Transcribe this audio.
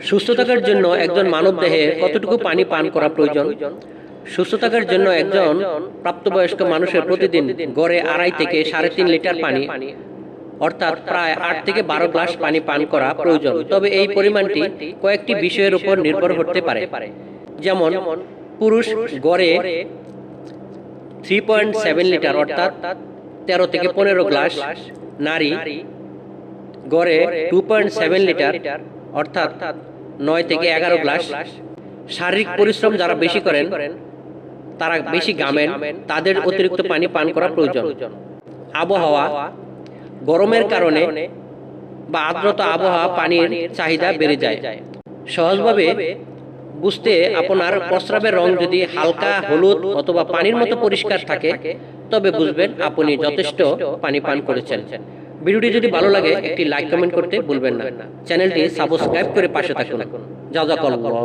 সুস্থ থাকার জন্য একজন মানবদেহে কতটুকু পানি পান করা প্রয়োজন? সুস্থ থাকার জন্য একজন প্রাপ্তবয়স্ক মানুষের প্রতিদিন গড়ে 2.5 থেকে 3.5 লিটার পানি অর্থাৎ প্রায় 8 থেকে 12 গ্লাস পানি পান করা প্রয়োজন। তবে এই পরিমাণটি কয়েকটি বিষয়ের উপর নির্ভর করতে পারে। যেমন পুরুষ গড়ে 3.7 লিটার অর্থাৎ 13 থেকে 15 গ্লাস, নারী গড়ে 2.7 লিটার অর্থাৎ 9 থেকে 11 গ্লাস। শারীরিক পরিশ্রম যারা বেশি করেন, তারা বেশি ঘামেন, তাদের অতিরিক্ত পানি পান করা প্রয়োজন। আবহাওয়া, গরমের কারণে বা আর্দ্রতা আবহাওয়া পানির চাহিদা বেড়ে যায়। সহজভাবে বুঝতে, আপনার প্রস্রাবের রং যদি হালকা হলুদ অথবা পানির মতো পরিষ্কার থাকে, তবে বুঝবেন আপনি যথেষ্ট পানি পান করেছেন। ভিডিওটি যদি ভালো লাগে একটি লাইক কমেন্ট করতে ভুলবেন না। চ্যানেলটি সাবস্ক্রাইব করে পাশে থাকুন। জাযাকাল্লাহ।